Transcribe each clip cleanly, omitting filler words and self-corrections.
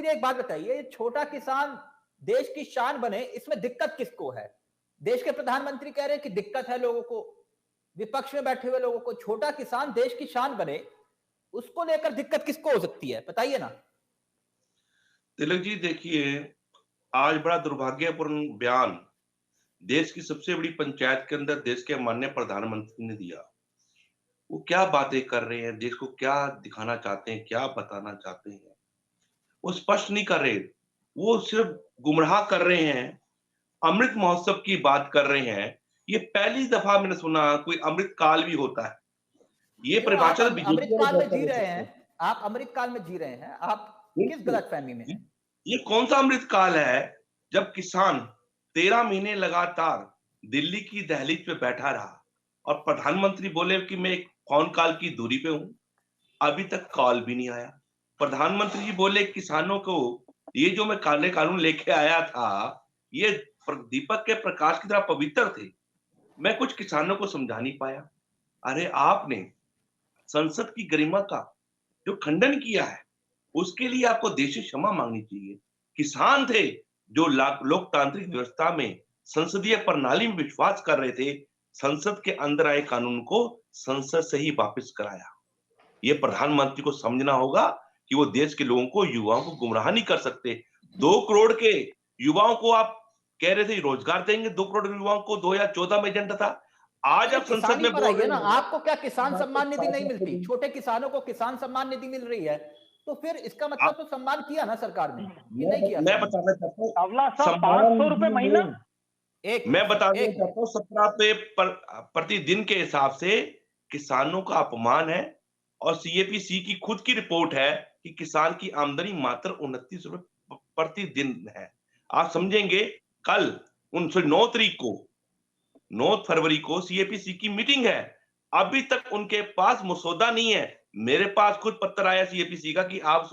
मुझे एक बात बताइए, छोटा किसान देश की शान बने, इसमें दिक्कत किसको है? देश के प्रधानमंत्री कह रहे हैं कि दिक्कत है लोगों को, विपक्ष में बैठे हुए लोगों को। छोटा किसान देश की शान बने, उसको लेकर दिक्कत किसको हो सकती है? बताइए ना। तिलक जी देखिए, आज बड़ा दुर्भाग्यपूर्ण बयान देश की सबसे बड़ी पंचायत के अंदर देश के माननीय प्रधानमंत्री ने दिया। वो क्या बातें कर रहे हैं, देश को क्या दिखाना चाहते हैं, क्या बताना चाहते हैं, वो स्पष्ट नहीं कर रहे। वो सिर्फ गुमराह कर रहे हैं, अमृत महोत्सव की बात कर रहे हैं। ये पहली दफा मैंने सुना कोई अमृत काल भी होता है। ये क्यों आप परिभाषा तो अमृत बीजेपी वाले काल में बहुत जी कर रहे सकते हैं? हैं। आप अमृत काल में जी रहे हैं? आप किस बिल्कुल। गलतफहमी में हैं? ये कौन सा अमृत काल है जब किसान 13 महीने लगातार दिल्ली की दहलीज पे बैठा रहा और प्रधानमंत्री बोले कि मैं एक फोन कॉल की दूरी पे हूं। अभी तक कॉल भी नहीं आया। प्रधानमंत्री जी बोले किसानों को ये जो मैं काले कानून लेके आया था, ये दीपक के प्रकाश की तरह पवित्र थे। मैं कुछ किसानों को समझा नहीं पाया। अरे आपने संसद की गरिमा का जो खंडन किया है, उसके लिए आपको देश से क्षमा मांगनी चाहिए। किसान थे जो लोकतांत्रिक व्यवस्था में संसदीय प्रणाली में विश्वास कर रहे थे। संसद के अंदर आए कानून को संसद से ही वापस कराया। ये प्रधानमंत्री को समझना होगा कि वो देश के लोगों को, युवाओं को गुमराह नहीं कर सकते। 2 करोड़ के युवाओं को आप कह रहे थे रोजगार देंगे, 2 करोड़ युवाओं को 2014 में एजेंडा था। आज अरे आप संसद किसानी में पर बोल आइए रहे ना, हैं आपको क्या किसान वापस सम्मान निधि नहीं मिलती? छोटे किसानों को किसान सम्मान निधि मिल रही है, तो फिर इसका मतलब तो सम्मान किया ना सरकार ने, कि नहीं किया मैं सम्मान? बताना चाहता हूँ अवला साहब सम्मान 500 रुपए निधि महीना। में एक मैं मिनट सर, बताना एक मिनट। चाहता हूँ 17 पे प्रतिदिन के हिसाब से किसानों का अपमान है। और सीएपीसी की खुद की रिपोर्ट है कि किसान की आमदनी मात्र 29 रुपए प्रतिदिन है। आप समझेंगे कल 9 तारीख को 9 फरवरी को सीएपीसी की मीटिंग है। अभी तक उनके पास मसौदा नहीं है। मेरे पास खुद पत्र आया सीएपीसी का कि आप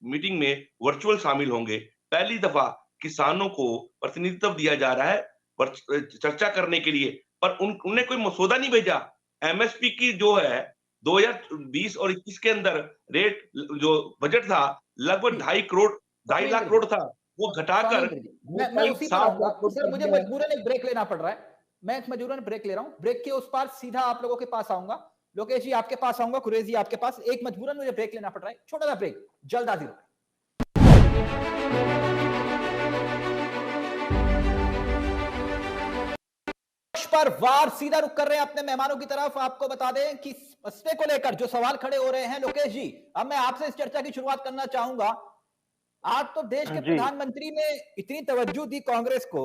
मीटिंग में वर्चुअल शामिल होंगे। पहली दफा किसानों को प्रतिनिधित्व दिया जा रहा है चर्चा करने के लिए, पर उन्हें कोई मसौदा नहीं भेजा। एमएसपी की जो है 2020 और 21 के अंदर रेट जो बजट था लगभग जी, 2.5 लाख सोमेंद्र जी, करोड़ था, वो घटाकर सोमेंद्र जी, दो मैं पॉइंट उसी पर सात आऊंगा। लाख करोड़ सर कर मुझे दिया है। मजबूरन एक ब्रेक लेना पड़ रहा है। मैं एक मजबूरन ब्रेक ले रहा हूं। ब्रेक के उस पार सीधा आप लोगों के पास आऊंगा। लोकेश जी आपके पास आऊंगा, कुरेश जी आपके पास। एक मजबूरन मुझे ब्रेक लेना पड़ रहा है, छोटा सा ब्रेक, जल्द हाजिर होगा। पर वार सीधा रुक कर रहे हैं अपने मेहमानों की तरफ। आपको बता दें कि मसले को लेकर जो सवाल खड़े हो रहे हैं, लोकेश जी, अब मैं आपसे इस चर्चा की शुरुआत करना चाहूंगा। आज तो देश के जी प्रधानमंत्री ने इतनी तवज्जो दी कांग्रेस को।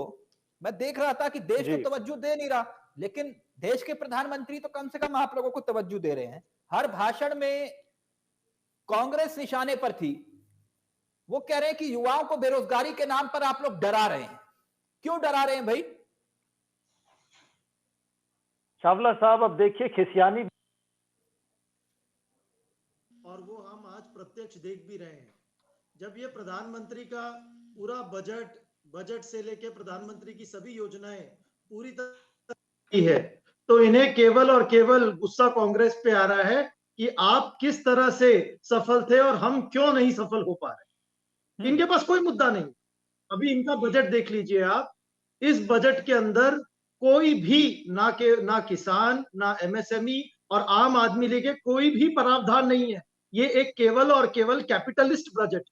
मैं देख रहा था कि देश तो जी तवज्जो दे नहीं रहा, लेकिन देश के प्रधानमंत्री तो कम से कम आप लोगों को तवज्जो दे रहे हैं। हर भाषण में कांग्रेस निशाने पर थी। वो कह रहे हैं कि युवाओं को बेरोजगारी के नाम पर आप लोग डरा रहे हैं। क्यों डरा रहे हैं भाई? चावला साहब, अब देखिए खिसियानी और वो हम आज प्रत्यक्ष देख भी रहे हैं। जब ये प्रधानमंत्री का पूरा बजट से लेके प्रधानमंत्री की सभी योजनाएं पूरी तरह की है, तो इन्हें केवल और केवल गुस्सा कांग्रेस पे आ रहा है कि आप किस तरह से सफल थे और हम क्यों नहीं सफल हो पा रहे। इनके पास कोई मुद्दा नहीं। अभी इनका बजट देख लीजिए आप। इस बजट के अंदर कोई भी ना किसान, ना एमएसएमई और आम आदमी लेके कोई भी प्रावधान नहीं है। ये एक केवल और केवल कैपिटलिस्ट बजट,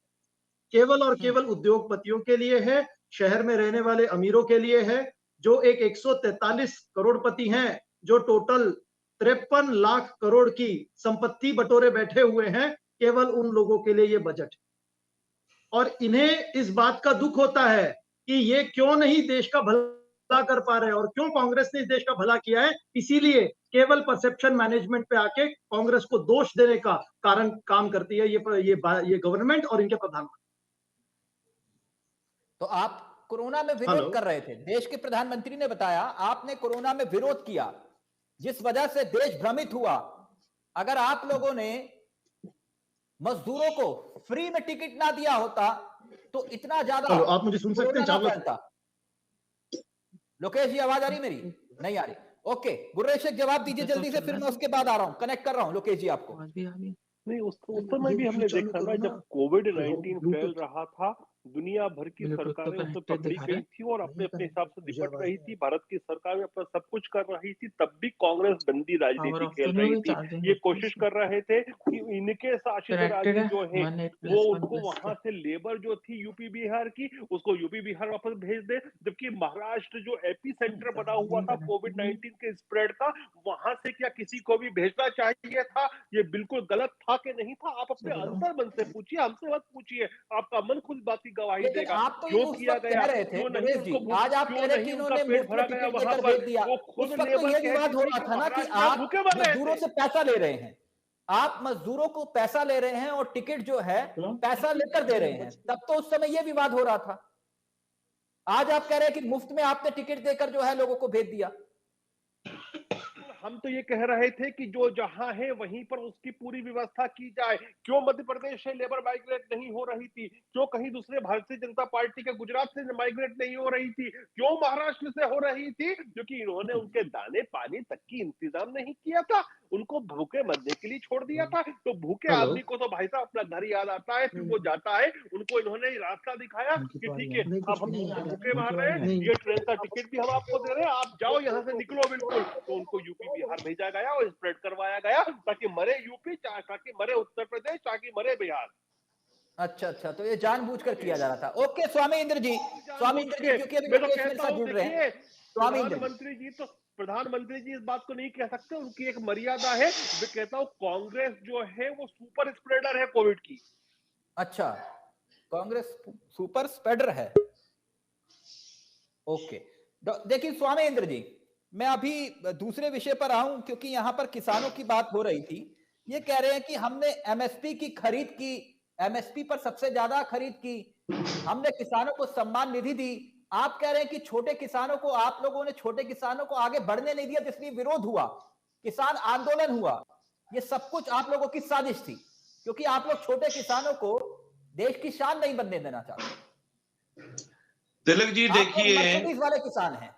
केवल और केवल उद्योगपतियों के लिए है, शहर में रहने वाले अमीरों के लिए है, जो एक 143 करोड़पति हैं, जो टोटल 53 लाख करोड़ की संपत्ति बटोरे बैठे हुए हैं, केवल उन लोगों के लिए ये बजट है। और इन्हें इस बात का दुख होता है कि ये क्यों नहीं देश का भला कर पा रहे, और क्यों कांग्रेस ने इस देश का भला किया है, इसीलिए केवल परसेप्शन मैनेजमेंट पे आके कांग्रेस को दोष देने का कारण काम करती है ये गवर्नमेंट और इनके प्रधानमंत्री। तो आप कोरोना में हेलो। विरोध कर रहे थे, देश के प्रधानमंत्री ने बताया आपने कोरोना में विरोध किया, जिस वजह से देश भ्रमित हुआ। अगर आप लोगों ने मजदूरों को फ्री में टिकट ना दिया होता तो इतना ज्यादा हेलो, आप मुझे सुन सकते कोरोना हैं ना चावला? फैलता। लोकेश जी आवाज आ रही मेरी? नहीं आ रही। ओके, गुर्रेश एक जवाब दीजिए जल्दी से, फिर मैं उसके बाद आ रहा हूं, कनेक्ट कर रहा हूं लोकेश जी आपको। नहीं, उस समय भी हमने देखा ना, जब कोविड-19 फैल रहा था, दुनिया भर की सरकारें उसमें पकड़ी गई थी और अपने-अपने हिसाब से निपट रही थी। भारत की सरकार अपना सब कुछ कर रही थी, तब भी कांग्रेस गंदी Power राजनीति off खेल करने रही में थी। चार्जिंग ये होती है कोशिश इसमें। कर रहे थे कि इनके शासित कनेक्टेड राज्य है जो हैं, 1 वो 8 + 1 उनको + वहाँ 2। से लेबर जो थी यूपी बिहार की, उसको यूपी बिहार वापस भेज दें, जबकि महाराष्ट्र जो एपी सेंटर बना हुआ था कोविड-19 के स्प्रेड का, वहाँ से क्या किसी को भी भेजना चाहिए था? ये बिल्कुल गलत था कि नहीं था? आप अपने अंतर्मन से पूछिए, हमसे मत पूछिए। आपका मन खुद बात की गवाही लेकिन देगा। आप तो ये क्यों उस किया वक्त गया? कह रहे थे क्यों नहीं योगेश जी, उनको भूख, आज आप कह क्यों रहे हैं नहीं कि उनका इन्होंने पेट मुफ्त में भरा गया टिकट वहाँ देकर पर? भेज दिया। वो खुद उस वक्त तो लेबर ये कहती विवाद हो थी रहा कि था ना कि महाराष्ट्र में आप भूखे मर रहे मजदूरों थे। से पैसा ले रहे हैं, आप मजदूरों को पैसा ले रहे हैं और टिकट जो है पैसा लेकर दे रहे हैं, तब तो उस समय ये विवाद हो रहा था। आज आप कह रहे हैं कि मुफ्त में आपने टिकट देकर जो है लोगों को भेज दिया। हम तो ये कह रहे थे कि जो जहां है वहीं पर उसकी पूरी व्यवस्था की जाए। क्यों मध्य प्रदेश से लेबर माइग्रेट नहीं हो रही थी? क्यों कहीं दूसरे भारतीय जनता पार्टी के गुजरात से माइग्रेट नहीं हो रही थी? क्यों महाराष्ट्र से हो रही थी? क्योंकि इन्होंने उनके दाने पानी तक की इंतजाम नहीं किया था, उनको भूखे मरने के लिए छोड़ दिया था। तो भूखे आदमी को तो भाई साहब अपना घर याद आता है, फिर वो जाता है, उनको इन्होंने रास्ता दिखाया कि ठीक है, अब हम भूखे मार रहे हैं, ये ट्रेन का टिकट भी हम आपको दे रहे हैं, आप जाओ यहाँ से, निकलो बिल्कुल। तो उनको यूपी बिहार भेजा गया और स्प्रेड करवाया गया, ताकि मरे यूपी, ताकि मरे उत्तर प्रदेश, ताकि मरे बिहार। अच्छा अच्छा, तो ये जानबूझकर किया जा रहा था। ओके स्वामी इंद्र जी, स्वामी इंद्र जी, क्योंकि अभी मैं तो लोकेश मेरे कहता साथ हूँ, जुड़ रहे हैं। देखिए, स्वामी इंद्र जी, प्रधानमंत्री जी इस बात को नहीं कह सकते, उनकी एक मर्यादा है। मैं कहता हूँ कांग्रेस जो है वो सुपर स्प्रेडर है कोविड की। अच्छा, कांग्रेस सुपर स्प्रेडर है। ओके, देखिए स्वामी इंद्र जी, मैं अभी दूसरे विषय पर आऊं, क्योंकि यहां पर किसानों की बात हो रही थी। ये कह रहे हैं कि हमने एमएसपी की खरीद की, एमएसपी पर सबसे ज्यादा खरीद की, हमने किसानों को सम्मान निधि दी। आप कह रहे हैं कि छोटे किसानों को, आप लोगों ने छोटे किसानों को आगे बढ़ने नहीं दिया, जिसलिए विरोध हुआ, किसान आंदोलन हुआ। ये सब कुछ आप लोगों की साजिश थी, क्योंकि आप लोग छोटे किसानों को देश की शान नहीं बनने देना चाहते। तिलक जी देखिए, मर्सिडीज वाले किसान हैं।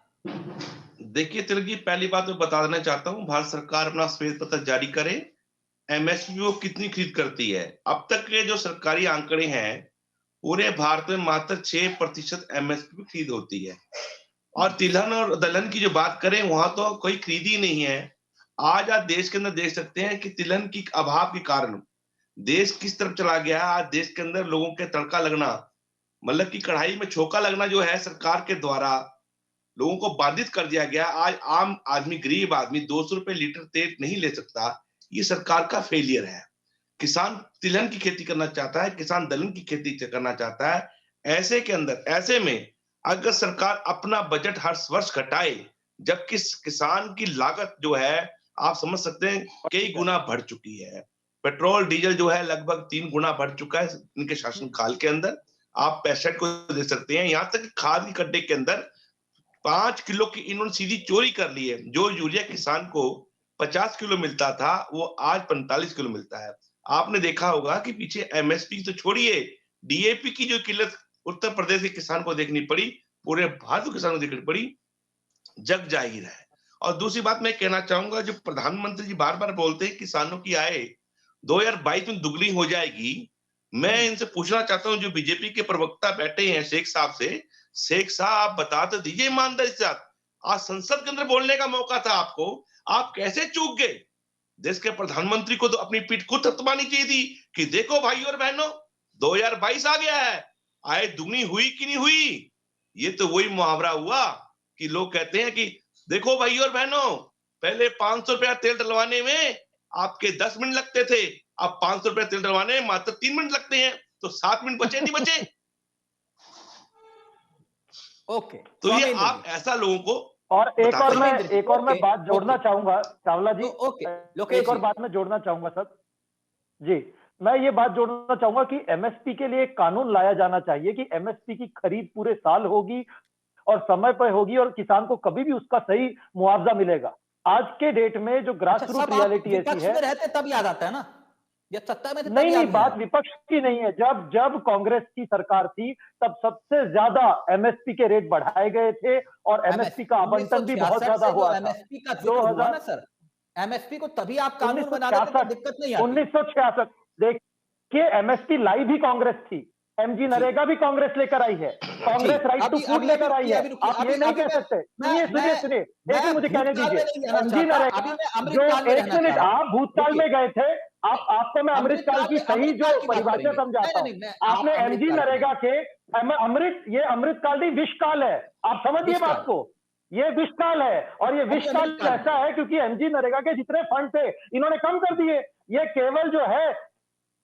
तिलक जी, पहली बात मैं बता देना चाहता हूं, भारत सरकार अपना श्वेत पत्र जारी करे, एमएसपी वो कितनी खरीद करती है। अब तक के जो सरकारी आंकड़े हैं, पूरे भारत में मात्र 6% एमएसपी खरीद होती है। और तिलहन और दलहन की जो बात करें, वहां तो कोई खरीद ही नहीं है। आज आप देश के अंदर देख सकते हैं कि तिलहन की अभाव के कारण देश किस तरफ चला गया है। आज देश के अंदर लोगों के तड़का लगना, मतलब कि कढ़ाई में छोका लगना जो है, सरकार के द्वारा लोगों को बाधित कर दिया गया। आज आम आदमी, गरीब आदमी 200 रुपए लीटर तेल नहीं ले सकता। ये सरकार का फेलियर है। किसान तिलहन की खेती करना चाहता है, किसान दलहन की खेती करना चाहता है। ऐसे के अंदर, ऐसे में अगर सरकार अपना बजट हर वर्ष घटाए, जबकि किसान की लागत जो है, आप समझ सकते हैं कई गुना बढ़ चुकी है। पेट्रोल डीजल जो है लगभग 3 गुना बढ़ चुका है इनके शासनकाल के अंदर। आप पैसेट को देख सकते हैं। यहां तक कि खाद की गड्ढे के अंदर 5 किलो की इन्होंने सीधी चोरी कर ली है। जो यूरिया किसान को 50 किलो मिलता था, वो आज 45 किलो मिलता है। आपने देखा होगा कि पीछे एमएसपी तो छोड़िए, डीएपी की जो किल्लत उत्तर प्रदेश के किसान को देखनी पड़ी, पूरे भारत के किसानों को देखनी पड़ी, जग जाहिर है। और दूसरी बात मैं कहना चाहूंगा, जो प्रधानमंत्री जी बार बार बोलते हैं किसानों की आय 2022 में दुगनी हो जाएगी, मैं इनसे पूछना चाहता हूं, जो बीजेपी के प्रवक्ता बैठे हैं शेख साहब से, शेख साहब आप बता तो दीजिए ईमानदारी के साथ, आज संसद के अंदर बोलने का मौका था आपको, आप कैसे चूक गए? देश के प्रधानमंत्री को तो अपनी पीठ खुद थपथपानी चाहिए थी कि देखो भाई और बहनों, 2022 आ गया है, आय दुगनी हुई कि नहीं हुई। ये तो वही मुहावरा हुआ कि लोग कहते हैं कि देखो भाई और बहनों, पहले 500 रुपया तेल डलवाने में आपके 10 मिनट लगते थे, अब 500 रुपया तेल डलवाने में मात्र 3 मिनट लगते हैं, तो 7 मिनट बचे नहीं बचे। ओके, तो ये आप ऐसा लोगों को, और एक और मैं बात जोड़ना चाहूंगा चावला जी, एक और बात मैं जोड़ना चाहूंगा सर जी, मैं ये बात जोड़ना चाहूंगा कि एमएसपी के लिए एक कानून लाया जाना चाहिए कि एमएसपी की खरीद पूरे साल होगी और समय पर होगी और किसान को कभी भी उसका सही मुआवजा मिलेगा। आज के डेट में जो ग्रास रूट रियलिटी ऐसी है, रहते तब याद आता है ना, या सत्ता में नहीं, बात विपक्ष की नहीं है। जब कांग्रेस की सरकार थी तब सबसे ज्यादा एमएसपी के रेट बढ़ाए गए थे और एमएसपी का आवंटन भी बहुत ज्यादा हुआ था। एमएसपी का जिक्र हुआ ना सर, एमएसपी को तभी आप कानून बना देते तो दिक्कत नहीं आती। 1966 देखिए, एमएसपी लाई भी कांग्रेस थी, एमजी नरेगा भी कांग्रेस लेकर आई है, कांग्रेस राइट टू फूड लेकर आई है। आप ये नहीं कह सकते। सुनिए, एक मुझे कहने दीजिए। एमजी नरेगा जो, एक मिनट, आप भूतकाल में गए थे, आपको मैं अमृतकाल की सही जो परिभाषा समझाता हूँ। आपने एमजी नरेगा के ये अमृतकाल नहीं, विषकाल है, आप समझिए बात को। ये विषकाल है, और ये विषकाल ऐसा है क्योंकि एमजी नरेगा के जितने फंड थे इन्होंने कम कर दिए। ये केवल जो है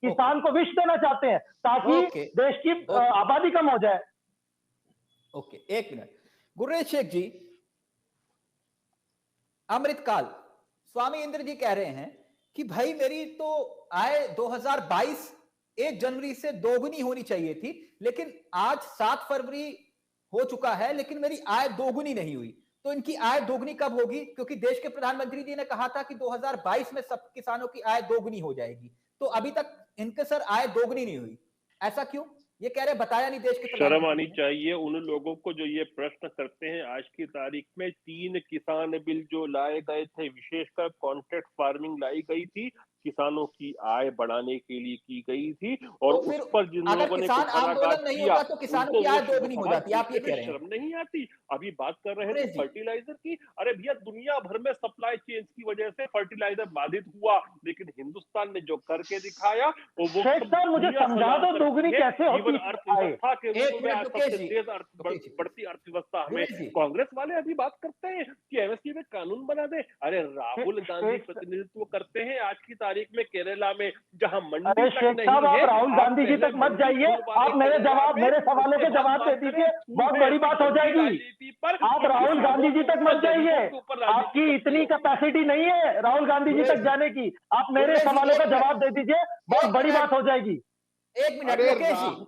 किसान को विष देना चाहते हैं ताकि देश की आबादी कम हो जाए। ओके, एक मिनट। गुररेज शेख जी, अमृतकाल, स्वामी इंद्र जी कह रहे हैं कि भाई मेरी तो आय 2022 1 जनवरी से दोगुनी होनी चाहिए थी, लेकिन आज 7 फरवरी हो चुका है, लेकिन मेरी आय दोगुनी नहीं हुई। तो इनकी आय दोगुनी कब होगी? क्योंकि देश के प्रधानमंत्री जी ने कहा था कि 2022 में सब किसानों की आय दोगुनी हो जाएगी, तो अभी तक इनके सर आय दोगुनी नहीं हुई। ऐसा क्यों? ये कह रहे बताया नहीं देश के। शर्म आनी चाहिए उन लोगों को जो ये प्रश्न करते हैं। आज की तारीख में 3 किसान बिल जो लाए गए थे, विशेषकर कॉन्ट्रैक्ट फार्मिंग लाई गई थी, किसानों की आय बढ़ाने के लिए की गई थी, और तो उस पर जिन लोगों ने आंदोलन नहीं होता तो किसानों की आय दोगुनी हो जाती। आप ये कह रहे हैं? शर्म नहीं आती? अभी बात कर रहे थे फर्टिलाइजर की। अरे भैया, दुनिया भर में सप्लाई चेन की वजह से फर्टिलाइजर बाधित हुआ, लेकिन हिंदुस्तान ने जो करके दिखाया वो मुझे समझा दो, दोगुनी कैसे होती है? अर्थव्यवस्था के रूप में आज सबसे तेज बढ़ती अर्थव्यवस्था हमें कांग्रेस वाले अभी बात करते हैं कि एमएसपी में कानून बना दे। अरे राहुल गांधी प्रतिनिधित्व करते हैं आज की तारीख में केरला में, जहाँ मंडी तक नहीं है। आप राहुल गांधी जी तक मत जाइए, आप मेरे सवालों के जवाब दे दीजिए, बहुत बड़ी बात हो जाएगी। आप राहुल गांधी जी तक मत जाइए, आपकी इतनी कैपेसिटी नहीं है राहुल गांधी जी तक जाने की। आप मेरे सवालों का जवाब दे दीजिए, बहुत बड़ी बात हो जाएगी। एक मिनट,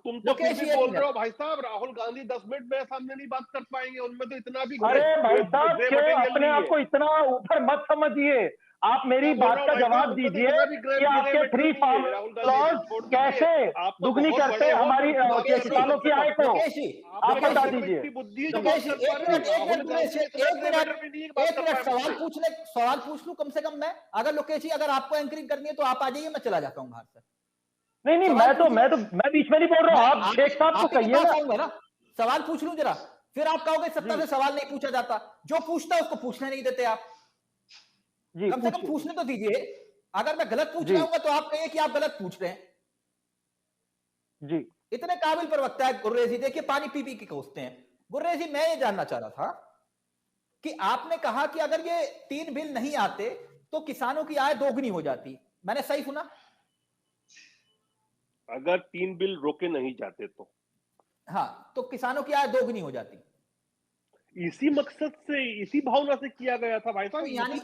तुम तो फिर भी बोल रहे हो भाई साहब, राहुल गांधी 10 मिनट मेरे सामने नहीं बात कर पाएंगे, उनमें तो इतना भी। अरे भाई साहब, अपने आप को इतना ऊपर मत समझिए। आप मेरी बात का जवाब दीजिए कि आपके 3 फार्म क्लॉज कैसे दुगनी करते हमारी किसानों की आय को, आप बता दीजिए। सवाल पूछ लूं कम से कम मैं? अगर लोकेश जी, अगर आपको एंकरिंग करनी है तो आप आ जाइए, मैं चला जाता हूँ बाहर से। नहीं, मैं बीच में नहीं बोल रहा हूँ, आप शेख साहब को कहिए ना। सवाल पूछ लूं जरा, फिर आप कहोगे सत्ता से सवाल नहीं पूछा जाता। जो पूछता है उसको पूछने नहीं देते आप। कम से कम पूछने तो दीजिए। अगर मैं गलत पूछ रहा हूँ तो आप कहिए कि आप गलत पूछ रहे हैं। जी, इतने काबिल प्रवक्ता है गुर्रेज जी, देखिए पानी पी पी के कोसते हैं। गुर्रेज जी, मैं ये जानना चाह रहा था कि आपने कहा कि अगर ये 3 बिल नहीं आते तो किसानों की आय दोगुनी हो जाती। मैंने सही सुना? अगर 3 बिल रोके नहीं जाते तो हाँ, तो किसानों की आय दोगुनी हो जाती। इसी मकसद से, इसी भावना से किया गया था भाई साहब। यानी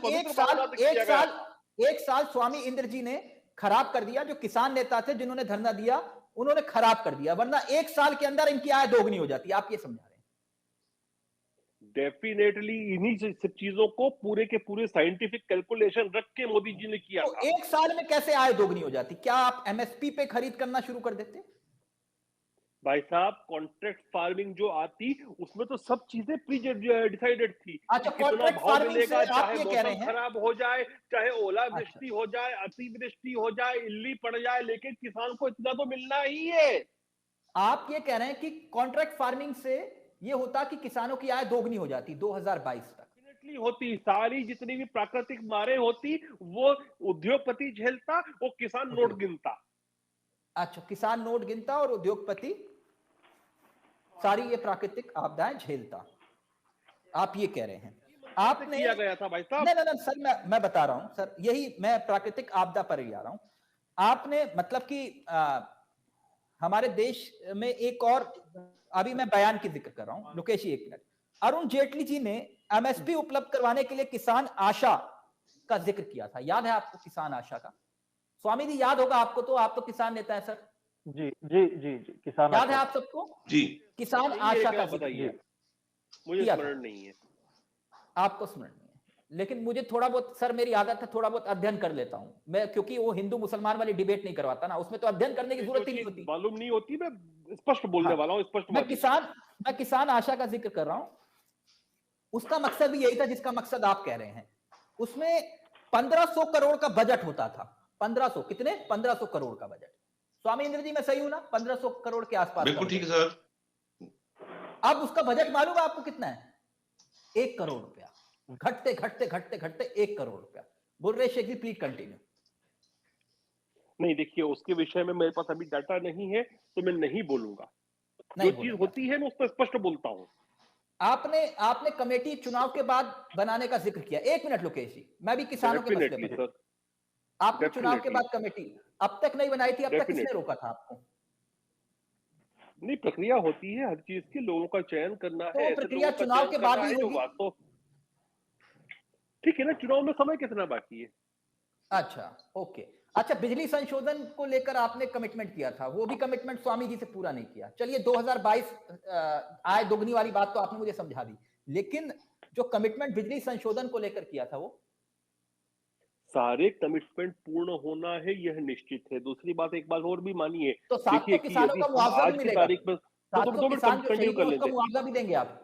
एक साल स्वामी इंद्र जी ने खराब कर दिया। जो किसान नेता थे जिन्होंने धरना दिया, उन्होंने खराब कर दिया, वरना 1 साल के अंदर इनकी आय दोगुनी हो जाती। आप ये समझा रहे हैं? डेफिनेटली इन्हीं सब चीजों को पूरे के पूरे साइंटिफिक कैलकुलेशन रख के मोदी जी ने किया तो 1 साल में कैसे आय दोगुनी हो जाती? क्या आप एमएसपी पे खरीद करना शुरू कर देते? भाई साहब, कॉन्ट्रैक्ट फार्मिंग जो आती उसमें तो सब चीजें प्री डिसाइडेड थी। अच्छा, कॉन्ट्रैक्ट फार्मिंग से आप ये कह रहे हैं खराब हो जाए, चाहे ओलावृष्टि हो जाए, अतिवृष्टि हो जाए, इल्ली पड़ जाए, लेकिन किसान को इतना तो मिलना ही है। आप ये कह रहे हैं कि कॉन्ट्रैक्ट फार्मिंग से ये होता कि किसानों की आय दोगुनी हो जाती 2022 तक? डेफिनेटली होती। सारी जितनी भी प्राकृतिक मारे होती वो उद्योगपति झेलता, वो किसान नोट गिनता। अच्छा, किसान नोट गिनता और उद्योगपति सारी ये प्राकृतिक आपदाएं झेलता। आप ये कह रहे हैं? आपने किया गया था भाई साहब। नहीं सर, मैं बता रहा हूं सर, यही मैं प्राकृतिक आपदा पर ही आ रहा हूं। आपने मतलब कि हमारे देश में एक और, अभी मैं बयान की जिक्र कर रहा हूं लोकेश जी, 1 मिनट। अरुण जेटली जी ने एमएसपी उपलब्ध करवाने के लिए किसान आशा का जिक्र किया था। याद है आपको किसान आशा का? स्वामी जी याद होगा आपको, तो आप तो किसान नेता है सर। जी जी जी जी, किसान याद है आप सबको? जी, किसान आशा का बताइए, मुझे स्मरण नहीं है। आपको स्मरण नहीं है, लेकिन मुझे थोड़ा बहुत सर, मेरी आदत है थोड़ा बहुत अध्ययन कर लेता हूं मैं, क्योंकि वो हिंदू मुसलमान वाली डिबेट नहीं करवाता ना, उसमें तो अध्ययन करने की जरूरत ही नहीं होती। मालूम नहीं होती, मैं स्पष्ट बोलने वाला हूं, स्पष्ट। मैं किसान आशा का जिक्र कर रहा हूं। उसका मकसद भी यही था जिसका मकसद आप कह रहे हैं। उसमें 1500 करोड़ का बजट होता था। 1500 कितने? 1500 करोड़ का बजट। स्वामी इंद्र जी मैं सही हूं ना? 1500 करोड़ के आसपास। बिल्कुल ठीक है सर। अब उसका बजट मालूम है आपको कितना है? 1 करोड़ रुपया। घटते घटते घटते घटते 1 करोड़ रुपया। गुररेज शेख जी प्लीज कंटिन्यू। नहीं देखिए, उसके विषय में मेरे पास अभी डाटा नहीं है तो मैं नहीं बोलूंगा। जो चीज होती है मैं उस पर स्पष्ट बोलता हूं। आपने कमेटी चुनाव के बाद बनाने का जिक्र किया। 1 मिनट लोकेश जी, मैं भी किसानों के मसले पर। आपने चुनाव के बाद कमेटी अब तक नहीं बनाई थी, अब तक किसने रोका था आपको? नहीं, प्रक्रिया होती है हर चीज की, लोगों का चयन करना है। तो प्रक्रिया चुनाव के बाद ही होगी। ठीक है ना, चुनाव में समय कितना बाकी है? अच्छा ओके। अच्छा, बिजली संशोधन को लेकर आपने कमिटमेंट किया था, वो भी कमिटमेंट स्वामी जी से पूरा नहीं किया। चलिए 2022 आय दोगुनी वाली बात तो आपने मुझे समझा दी, लेकिन जो कमिटमेंट बिजली संशोधन को लेकर किया था वो सारे कमिटमेंट पूर्ण होना है, यह निश्चित है। दूसरी बात, एक बात और भी मानिए, तो साथ तो किसानों का मुआवजा भी मिलेगा। तारीख में मुआवजा भी देंगे आप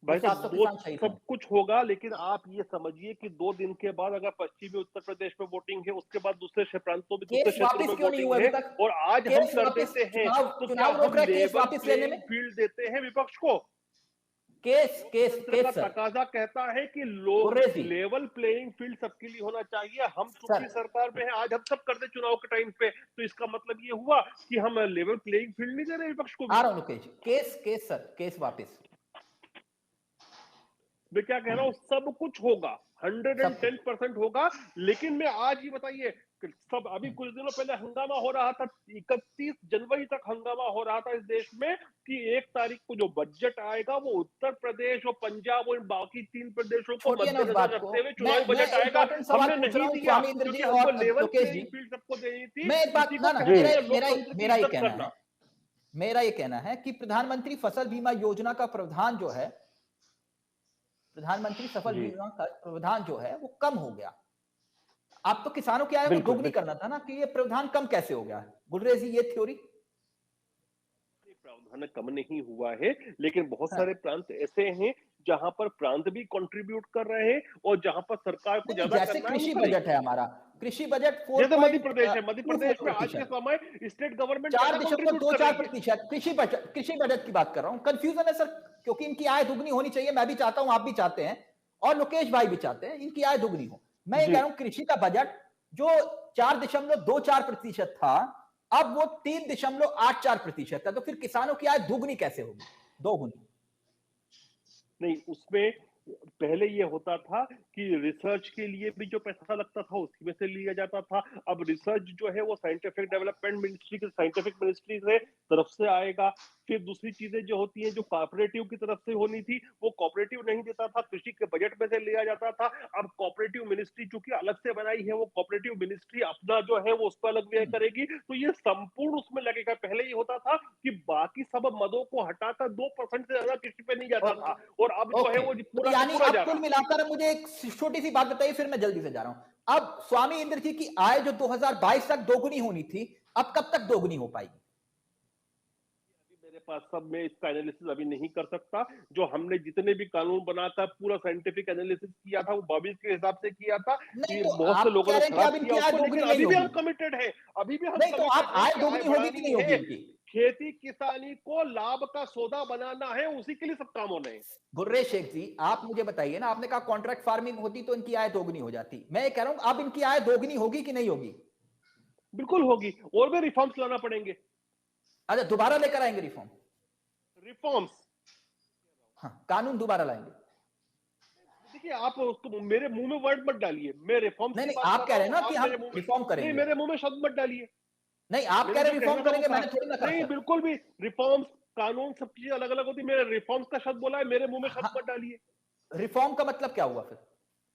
भाई साहब, वो सब कुछ होगा। लेकिन आप ये समझिए कि 2 दिन के बाद अगर पश्चिमी उत्तर प्रदेश में वोटिंग है, उसके बाद दूसरे प्रांतों में दूसरे क्षेत्रों में वोटिंग है, और आज हम कर देते हैं तो क्या हम लेवल प्लेइंग फील्ड देते हैं विपक्ष को? केस का तकाजा कहता है कि लेवल प्लेइंग फील्ड सबके लिए होना चाहिए। हम चूंकि सरकार में है, आज हम सब कर दे चुनाव के टाइम पे, तो इसका मतलब ये हुआ कि हम लेवल प्लेइंग फील्ड नहीं दे रहे विपक्ष को। आ रहा हूं केस वापस मैं क्या कह रहा हूं, सब कुछ होगा, 110% होगा। लेकिन मैं आज ही बताइए, सब अभी कुछ दिनों पहले हंगामा हो रहा था, 31 जनवरी तक हंगामा हो रहा था इस देश में कि 1 तारीख को जो बजट आएगा वो उत्तर प्रदेश और पंजाब और बाकी 3 प्रदेशों को मद्देनजर रखते हुए चुनावी बजट आएगा। हमने नहीं दिया क्योंकि हमको लेवल प्लेइंग फील्ड सबको देनी थी। मेरा ये कहना है कि प्रधानमंत्री फसल बीमा योजना का प्रावधान जो है, प्रधानमंत्री फसल बीमा का प्रावधान जो है वो कम हो गया। आप तो किसानों की आय को दोगुनी करना था ना, कि ये प्रावधान कम कैसे हो गया? गुररेज जी, ये थ्योरी प्रावधान कम नहीं हुआ है, लेकिन बहुत सारे प्रांत ऐसे हैं जहां पर प्रांत भी कंट्रीब्यूट कर रहे हैं और जहां पर सरकार को ज्यादा जैसे कृषि बजट है हमारा, कृषि बजट जैसे मध्य प्रदेश है, मध्य प्रदेश में आज के समय स्टेट गवर्नमेंट 4.24% कृषि बजट की बात कर रहा हूं। कंफ्यूजन है सर, क्योंकि इनकी आय दुगनी होनी चाहिए। मैं भी चाहता हूं, आप भी चाहते हैं, और लोकेश भाई भी चाहते हैं इनकी आय दुगनी हो। मैं ये कह रहा हूं कृषि का बजट जो 4.24% था, अब वो 3.84% है। तो फिर किसानों की आय दुगनी कैसे होगी, दोगुनी? नहीं, उसमें पहले ये होता था कि रिसर्च के लिए भी जो पैसा लगता था उसकी में से लिया जाता था। अब रिसर्च जो है वो साइंटिफिक डेवलपमेंट मिनिस्ट्री के साइंटिफिक मिनिस्ट्री से तरफ से आएगा। फिर दूसरी चीजें जो होती हैं जो कोऑपरेटिव की तरफ से होनी थी वो कोऑपरेटिव नहीं देता था, कृषि के बजट में से लिया जाता था। अब कोऑपरेटिव मिनिस्ट्री चूंकि अलग से बनाई है, वो कोऑपरेटिव मिनिस्ट्री अपना जो है वो उस पर अलग व्यय करेगी, तो ये संपूर्ण उसमें लगेगा। पहले ये होता था कि बाकी सब मदों को हटाकर 2% से ज्यादा कृषि पे नहीं जाता था, और अब जो है वो पूरा यानी अब कुल मिलाकर मुझे एक छोटी सी बात बताइए, फिर मैं जल्दी से जा रहा हूं। अब स्वामी इंद्र जी की आय जो 2022 तक दोगुनी होनी थी, अब कब तक दोगुनी हो पाएगी? मेरे पास सब में इसका एनालिसिस अभी नहीं कर सकता। जो हमने जितने भी कानून बनाकर पूरा साइंटिफिक एनालिसिस किया था वो 22 के हिसाब से किया था। तो बहुत से लोगों ने खराब किया उसको, लेकिन अभी भी हम कमिटेड हैं। अभी भी हम तो आप आय दोगुनी होगी कि नहीं होगी इनकी? खेती किसानी को लाभ का सौदा बनाना है, उसी के लिए सब काम होने हैं। गुररेज शेख जी, आप मुझे बताइए ना, आपने कहा कॉन्ट्रैक्ट फार्मिंग होती तो इनकी आय दोगुनी हो जाती। मैं ये कह रहा हूं अब इनकी आय दोगुनी होगी कि नहीं होगी? बिल्कुल होगी, और भी रिफॉर्म्स लाना पड़ेंगे। अच्छा, दोबारा लेकर आएंगे रिफॉर्म्स? हाँ, कानून दोबारा लाएंगे। देखिए, आप उसको मेरे मुंह में वर्ड मत डालिए। मैं रिफॉर्म्स नहीं, आप कह रहे हैं ना कि हम रिफॉर्म करेंगे। नहीं, मेरे मुंह में शब्द मत डालिए। नहीं, आप कह रहे रिफॉर्म करेंगे, मैंने थोड़ी ना कहा। नहीं, बिल्कुल भी। रिफॉर्म्स, कानून, सब चीजें अलग अलग होती। मेरे रिफॉर्म्स का शब्द बोला है, मेरे मुंह में शब्द मत डालिए। रिफॉर्म का मतलब क्या हुआ फिर?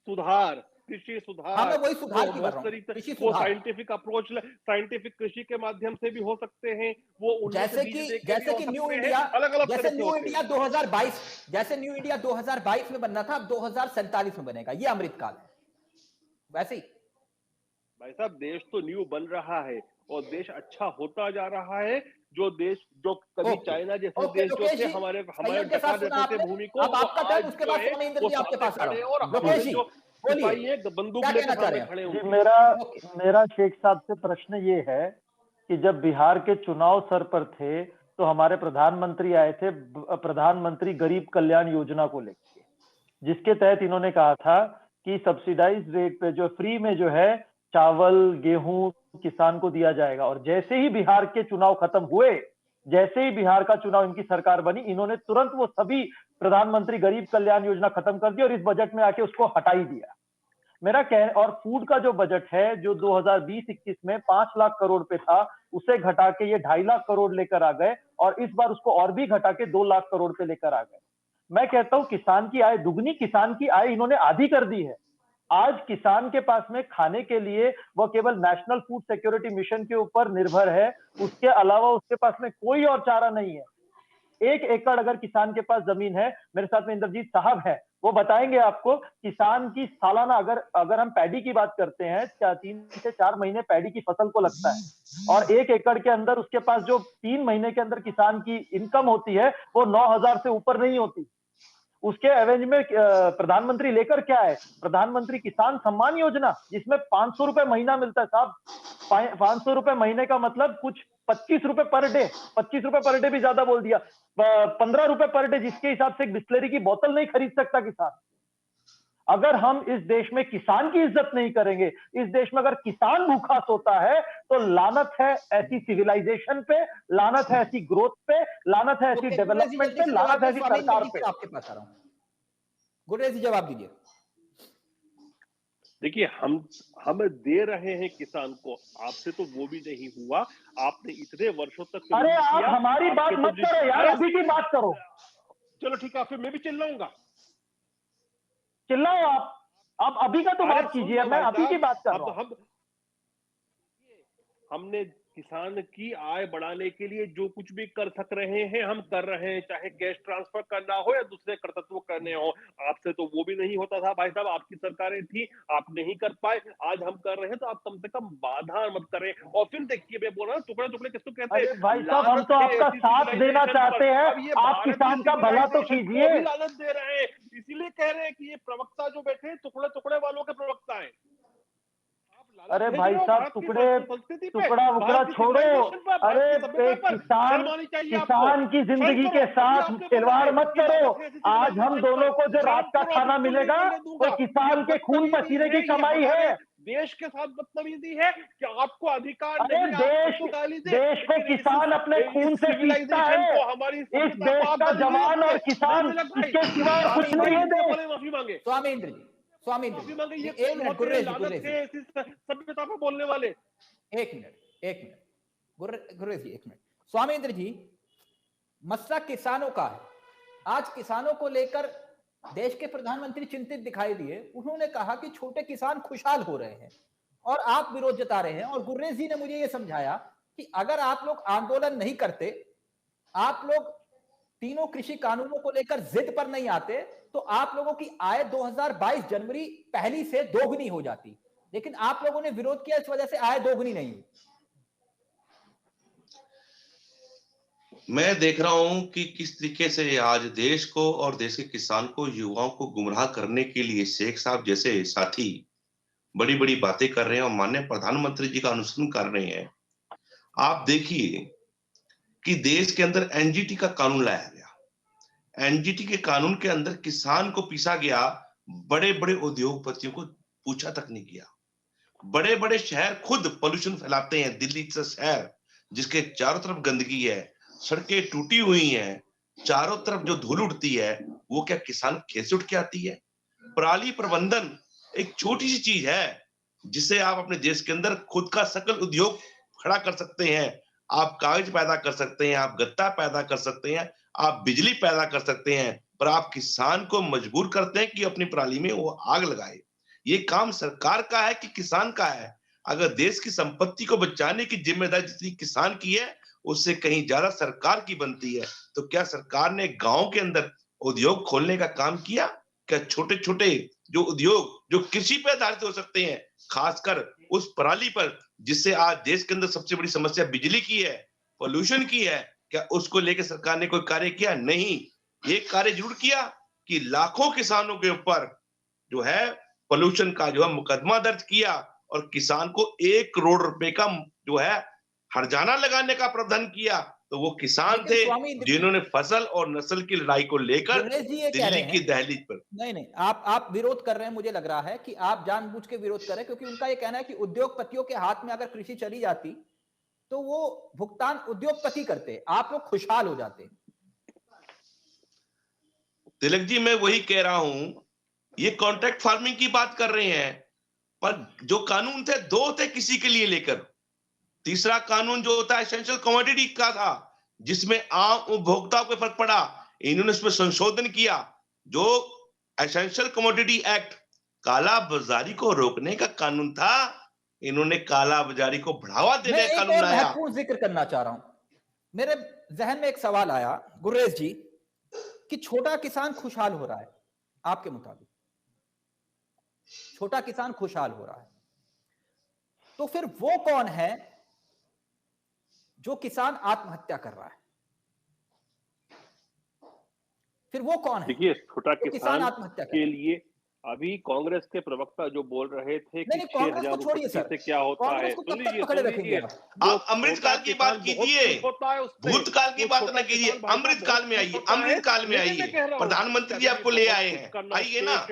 सुधार, कृषि सुधार। मैं वही सुधार की बात कर रहा हूं। वो साइंटिफिक अप्रोच, साइंटिफिक कृषि के माध्यम से भी हो सकते हैं वो, जैसे कि न्यू इंडिया, जैसे न्यू इंडिया 2022, जैसे न्यू इंडिया 2022 में बनना था, अब 2047 में बनेगा, ये अमृतकाल है। वैसे ही भाई साहब, देश तो न्यू बन रहा है और देश अच्छा होता जा रहा है। जो देश, जो कभी चाइना जैसे देश जो थे हमारे डका देते थे भूमि को, अब आपका टर्न, उसके बाद स्वामी इंद्र जी आपके पास आ रहे हैं। और हमारे जो सिपाही है, बंदूक लेकर सामने खड़े हैं। मेरा शेख साहब से प्रश्न ये है कि जब बिहार के चुनाव सर पर थे तो हमारे प्रधानमंत्री आए थे प्रधानमंत्री गरीब कल्याण योजना को लेकर, जिसके तहत इन्होंने कहा था कि सब्सिडाइज रेट पे जो फ्री में जो है चावल गेहूं किसान को दिया जाएगा। और जैसे ही बिहार के चुनाव खत्म हुए, जैसे ही बिहार का चुनाव इनकी सरकार बनी, इन्होंने तुरंत वो सभी प्रधानमंत्री गरीब कल्याण योजना खत्म कर दी और इस बजट में आके उसको हटा ही दिया। मेरा और फूड का जो बजट है जो 2020-21 में 5 लाख करोड़ पे था, उसे घटा के ये 2.5 लाख करोड़ लेकर आ गए और इस बार उसको और भी घटा के 2 लाख करोड़ पे लेकर आ गए। मैं कहता हूं किसान की आय दुगनी, किसान की आय इन्होंने आधी कर दी है। आज किसान के पास में खाने के लिए वो केवल नेशनल फूड सिक्योरिटी मिशन के ऊपर निर्भर है, उसके अलावा उसके पास में कोई और चारा नहीं है। 1 एकड़ अगर किसान के पास जमीन है, मेरे साथ में इंद्रजीत साहब है, वो बताएंगे आपको किसान की सालाना अगर हम पैडी की बात करते हैं, 3 से 4 महीने पैडी की फसल को लगता है और 1 एकड़ के अंदर उसके पास जो 3 महीने के अंदर किसान की इनकम होती है वो 9,000 से ऊपर नहीं होती। उसके एवेंज में प्रधानमंत्री लेकर क्या है, प्रधानमंत्री किसान सम्मान योजना, जिसमें 500 रुपए महीना मिलता है साहब। 500 रुपए महीने का मतलब कुछ 25 रुपए पर डे, 25 रुपए पर डे भी ज्यादा बोल दिया, 15 रुपए पर डे, जिसके हिसाब से एक बिस्लरी की बोतल नहीं खरीद सकता किसान। अगर हम इस देश में किसान की इज्जत नहीं करेंगे, इस देश में अगर किसान भूखा सोता है तो लानत है ऐसी सिविलाइजेशन पे, लानत है ऐसी ग्रोथ पे, लानत है ऐसी डेवलपमेंट पे, लानत है ऐसी सरकार पे। आपके पास आ रहा हूं, गुररेज जी जवाब दीजिए। देखिए, हम दे रहे हैं किसान को, आपसे तो वो भी नहीं हुआ। आपने इतने वर्षों तक अरे आप हमारी बात मत करो यार, अभी की बात करो। चलो ठीक है, फिर मैं भी चिल्लाऊंगा। चिल्लाओ आप अभी का तो बात कीजिए, मैं अभी की बात कर रहा हूं। हमने किसान की आय बढ़ाने के लिए जो कुछ भी कर सक रहे हैं हम कर रहे हैं, चाहे कैश ट्रांसफर करना हो या दूसरे कर्तव्य करने हो। आपसे तो वो भी नहीं होता था भाई साहब, आपकी सरकारें थी, आप नहीं कर पाए, आज हम कर रहे हैं, तो आप कम से कम बाधा मत करें। और फिर देखिए, मैं बोल रहा हूँ टुकड़े टुकड़े किसको कहते हैं भाई साहब, हम तो आपका साथ देना चाहते हैं, आप किसान का भला तो कीजिए। लालच दे रहे हैं, इसीलिए कह रहे हैं कि ये प्रवक्ता जो बैठे टुकड़े टुकड़े वालों के प्रवक्ता है। अरे भाई साहब, टुकड़ा वुकड़ा छोड़ो। अरे किसान की जिंदगी के साथ खिलवाड़ मत करो। आज हम दोनों को जो रात का खाना मिलेगा वो किसान के खून पसीने की कमाई है। देश के साथ बदतमीजी है कि आपको अधिकार नहीं, देश को किसान अपने खून से जीतता है। इस देश का जवान और किसान इसके सिवा कुछ नहीं है। माफी मांगे स्वामी इंद्र जी, स्वामी इंद्र जी, एक मिनट सभ्यता पे बोलने वाले, एक मिनट गुर्रेज जी, एक मिनट। स्वामी इंद्र जी, मसला किसानों का है। आज किसानों को लेकर देश के प्रधानमंत्री चिंतित दिखाई दिए। उन्होंने कहा कि छोटे किसान खुशहाल हो रहे हैं और आप विरोध जता रहे हैं। और गुर्रेज जी ने मुझे यह समझाया कि अगर आप लोग आंदोलन नहीं करते, आप लोग तीनों कृषि कानूनों को लेकर जिद पर नहीं आते, तो आप लोगों की आय 2022 जनवरी पहली से दोगुनी हो जाती। लेकिन आप लोगों ने विरोध किया, इस वजह से आय दोगुनी नहीं हुई। मैं देख रहा हूं कि किस तरीके से आज देश को और देश के किसान को, युवाओं को गुमराह करने के लिए शेख साहब जैसे साथी बड़ी बड़ी बातें कर रहे हैं और माननीय प्रधानमंत्री जी का अनुसरण कर रहे हैं। आप देखिए कि देश के अंदर एनजीटी का कानून लाया गया। एनजीटी के कानून के अंदर किसान को पीसा गया, बड़े बड़े उद्योगपतियों को पूछा तक नहीं किया। बड़े बड़े शहर खुद पोल्यूशन फैलाते हैं। दिल्ली जैसा शहर जिसके चारों तरफ गंदगी है, सड़कें टूटी हुई हैं, चारों तरफ जो धूल उड़ती है, वो क्या किसान खेत से उठ के आती है? पराली प्रबंधन एक छोटी सी चीज है जिसे आप अपने देश के अंदर खुद का सकल उद्योग खड़ा कर सकते हैं। आप कागज पैदा कर सकते हैं, आप गत्ता पैदा कर सकते हैं, आप बिजली पैदा कर सकते हैं, पर आप किसान को मजबूर करते हैं कि अपनी पराली में वो आग लगाए। ये काम सरकार का है कि किसान का है? अगर देश की संपत्ति को बचाने की जिम्मेदारी जितनी किसान की है, उससे कहीं ज्यादा सरकार की बनती है। तो क्या सरकार ने गांव के अंदर उद्योग खोलने का काम किया? क्या छोटे छोटे जो उद्योग जो कृषि पर आधारित हो सकते हैं, खासकर उस पराली पर, जिससे आज देश के अंदर सबसे बड़ी समस्या बिजली की है, पोल्यूशन की है, क्या उसको लेकर सरकार ने कोई कार्य किया? नहीं। एक कार्य जरूर किया कि लाखों किसानों के ऊपर जो है पोल्यूशन का जो है मुकदमा दर्ज किया और किसान को 1 करोड़ रुपए का जो है हर्जाना लगाने का प्रावधान किया, तो वो किसान थे जिन्होंने फसल और नस्ल की लड़ाई को लेकर दिल्ली की दहलीज पर। नहीं, आप विरोध कर रहे हैं, मुझे लग रहा है कि आप जानबूझ के विरोध कर रहे हैं, क्योंकि उनका ये कहना है कि उद्योगपतियों के हाथ में अगर कृषि चली जाती तो वो भुगतान उद्योगपति करते, आप लोग खुशहाल हो जाते। तिलक जी, मैं वही कह रहा हूं, ये कॉन्ट्रैक्ट फार्मिंग की बात कर रहे हैं, पर जो कानून थे 2 थे किसी के लिए लेकर। तीसरा कानून जो होता है एसेंशियल कमोडिटी का था, जिसमें आम उपभोक्ताओं को फर्क पड़ा। इन्होंने इसमें संशोधन किया, जो एसेंशियल कमोडिटी एक्ट काला बाजारी को रोकने का कानून था, इन्होंने काला बाजारी को बढ़ावा देने का कानून लाया। महत्वपूर्ण जिक्र करना चाह रहा हूं, मेरे जहन में एक सवाल आया गुर्रेज जी, कि छोटा किसान खुशहाल हो रहा है, आपके मुताबिक छोटा किसान खुशहाल हो रहा है, तो फिर वो कौन है जो किसान आत्महत्या कर रहा है? फिर वो कौन है? देखिए, छोटा किसान आत्महत्या के लिए अभी कांग्रेस के प्रवक्ता जो बोल रहे थे कि 6,000 रुपए से क्या होता है, सुन लीजिए, आप अमृतकाल की बात कीजिए, भूतकाल की बात न कीजिए, अमृतकाल में आइए, अमृतकाल में आइए। प्रधानमंत्री जी आपको ले आए हैं, आइए ना।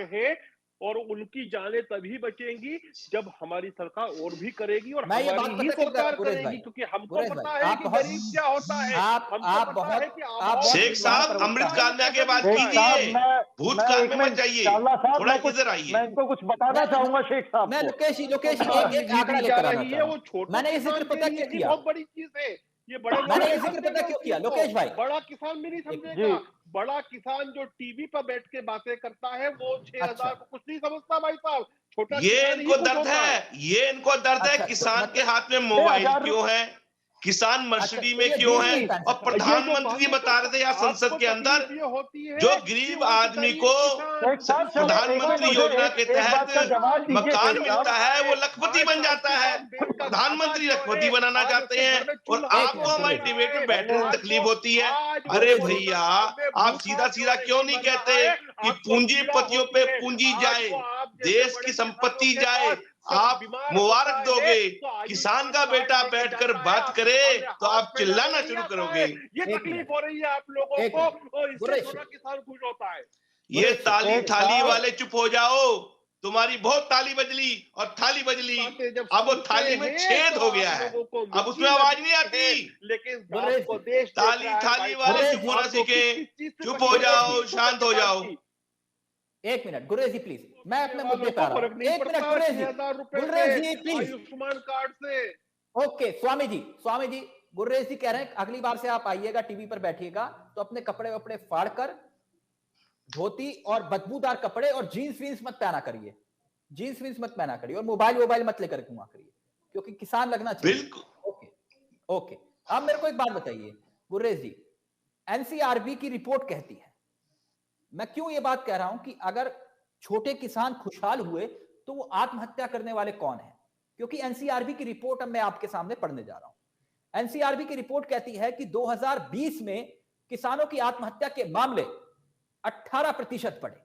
और उनकी जानें तभी बचेंगी जब हमारी सरकार और भी करेगी, और मैं ये बात हमारी ही सरकार करेगी, क्योंकि हमको पता है कि गरीब क्या होता है। आप बहुत शेख साहब अमृतकाल में आगे बात कीजिए, भूतकाल में मत जाइए, थोड़ा इधर आइए। मैं इनको कुछ बताना चाहूंगा शेख साहब। मैं लोकेश एक आंकड़ा लेकर आना चाहूंगा। मैंने ये जिक्र पता क्यों किया, बहुत बड़ी चीज है ये, मैंने ये जिक्र पता क्यों किया लोकेश भाई? बड़ा किसान भी नहीं समझेगा, बड़ा किसान जो टीवी पर बैठ के बातें करता है वो 6,000 को कुछ नहीं समझता भाई साहब। छोटा ये इनको दर्द है, ये इनको दर्द है। किसान के हाथ में मोबाइल क्यों है, किसान मर्सिडी में क्यों है, और प्रधानमंत्री बता रहे थे यहाँ संसद के अंदर, जो गरीब आदमी को प्रधानमंत्री योजना के तहत मकान मिलता है वो लखपति बन जाता है। प्रधानमंत्री लखपति बनाना चाहते हैं और आपको हमारी डिबेट में बैठने में तकलीफ होती है। अरे भैया, आप सीधा सीधा क्यों नहीं कहते कि पूंजीपतियों पे पूंजी जाए, देश की संपत्ति जाए, आप मुबारक दोगे। किसान का बेटा बैठकर बात करे तो आप चिल्लाना शुरू करोगे। ये तकलीफ हो रही है आप लोगों को, और इससे छोटा किसान खुश होता है। ये ताली थाली वाले चुप हो जाओ, तुम्हारी बहुत ताली बजली और थाली बजली, अब वो थाली में छेद हो गया है, अब उसमें आवाज नहीं आती। लेकिन ताली थाली वाले चुप होना सीखे, चुप हो जाओ, शांत हो जाओ। एक मिनट गुरेज जी प्लीज, मैं अपने मुद्दे पर आ रहा हूं। एक minute Gurez ji please, Ayushman card से। ओके स्वामी जी, गुरेज जी कह रहे हैं अगली बार से आप आइएगा, टीवी पर बैठिएगा तो अपने कपड़े वपड़े फाड़ कर, धोती और बदबूदार कपड़े और जीन्स वीन्स मत पहना करिए, जीन्स वीन्स मत पहना करिए, और मोबाइल मत लेकर घुमा करिए, क्योंकि किसान लगना चाहिए। ओके, अब मेरे को एक बात बताइए गुरेज जी, एनसीआरबी की रिपोर्ट कहती है, मैं क्यों ये बात कह रहा हूं कि अगर छोटे किसान खुशहाल हुए तो वो आत्महत्या करने वाले कौन है? क्योंकि एनसीआरबी की रिपोर्ट अब मैं आपके सामने पढ़ने जा रहा हूं। एनसीआरबी की रिपोर्ट कहती है कि 2020 में किसानों की आत्महत्या के मामले 18% बढ़े,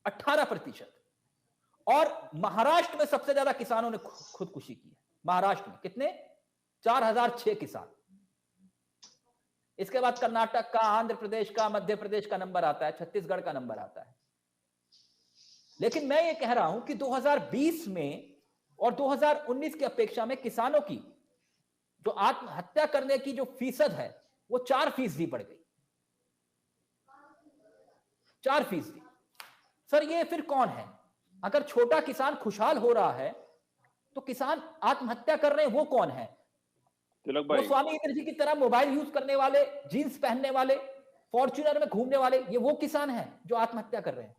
18%। और महाराष्ट्र में सबसे ज्यादा किसानों ने खुदकुशी की है। महाराष्ट्र में कितने? 4006 किसान। इसके बाद कर्नाटक का, आंध्र प्रदेश का, मध्य प्रदेश का नंबर आता है, छत्तीसगढ़ का नंबर आता है। लेकिन मैं ये कह रहा हूं कि 2020 में और 2019 की अपेक्षा में किसानों की जो आत्महत्या करने की जो फीसद है वो 4% बढ़ गई, 4%। सर ये फिर कौन है? अगर छोटा किसान खुशहाल हो रहा है तो किसान आत्महत्या कर रहे हैं वो कौन है? वो स्वामी इंद्र जी की तरह मोबाइल यूज करने वाले, जीन्स पहनने वाले, फॉर्च्यूनर में घूमने वाले, ये वो किसान हैं जो आत्महत्या कर रहे हैं?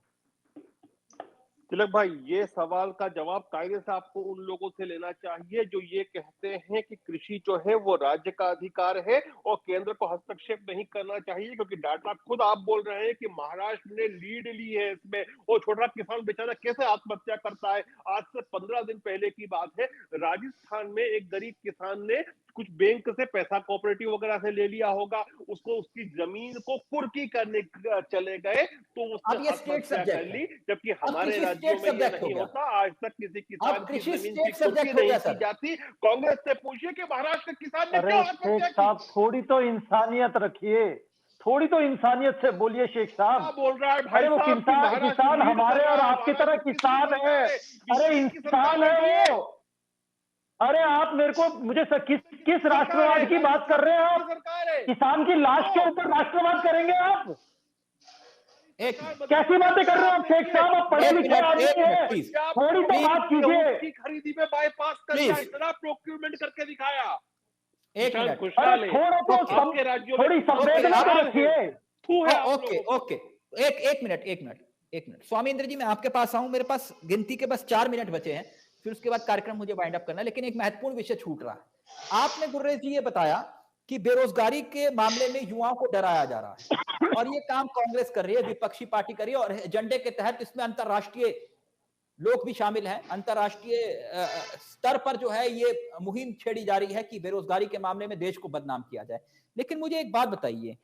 तिलक भाई, ये सवाल का जवाब कायदे से आपको उन लोगों से लेना चाहिए जो ये कहते हैं कि कृषि जो है वो राज्य का अधिकार है और केंद्र को हस्तक्षेप नहीं करना चाहिए, क्योंकि डाटा खुद आप बोल रहे हैं कि महाराष्ट्र ने लीड ली है इसमें, और छोटा किसान बेचारा कैसे आत्महत्या करता है। आज से 15 दिन पहले की बात है, राजस्थान में एक गरीब किसान ने कुछ बैंक से पैसा कोऑपरेटिव वगैरह से ले लिया होगा, उसको उसकी जमीन को कुर्की करने चले गए तो उसने आत्महत्या कर ली, जबकि हमारे राज्यों में ये नहीं होता। आज तक किसी किसान की जमीन की कुर्की नहीं की जाती। कांग्रेस से पूछिए कि महाराष्ट्र के किसान ने क्यों आत्महत्या की। थोड़ी तो इंसानियत रखिए, थोड़ी तो इंसानियत से बोलिए शेख साहब। क्या बोल रहा है भाई वो किसान हमारे और आपकी तरह किसान है। अरे इंसान है वो। अरे आप मेरे को मुझे किस राष्ट्रवाद की बात कर रहे हैं आप? किसान की लाश के ऊपर राष्ट्रवाद करेंगे आप? कैसी बातें कर रहे हो आप शेख साहब? आप पढ़े लिखे आदमी हैं, थोड़ी तो बात कीजिए। खरीदी में बाईपास कर दिया, इतना प्रोक्यूरमेंट करके दिखाया। एक मिनट, आपके राज्यों में थोड़ी संवेदना रखिए। ओके, एक मिनट स्वामींद्र जी, मैं आपके पास आऊं। मेरे पास गिनती के बस 4 मिनट बचे हैं, फिर उसके बाद कार्यक्रम मुझे वाइंड अप करना है, लेकिन एक महत्वपूर्ण विषय छूट रहा है। आपने गुर्रेश जी ये बताया कि बेरोजगारी के मामले में युवाओं को डराया जा रहा है, और ये काम कांग्रेस कर रही है, विपक्षी पार्टी कर रही है, और एजेंडे के तहत इसमें अंतरराष्ट्रीय लोग भी शामिल हैं। अंतरराष्ट्रीय स्तर पर जो है ये मुहिम छेड़ी जा रही है कि बेरोजगारी के मामले में देश को बदनाम किया जाए। लेकिन मुझे एक बात बताइए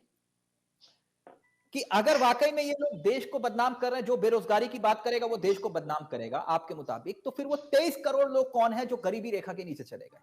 कि अगर वाकई में ये लोग देश को बदनाम कर रहे हैं, जो बेरोजगारी की बात करेगा वो देश को बदनाम करेगा आपके मुताबिक, तो फिर वो 23 करोड़ लोग कौन है जो गरीबी रेखा के नीचे चले गए?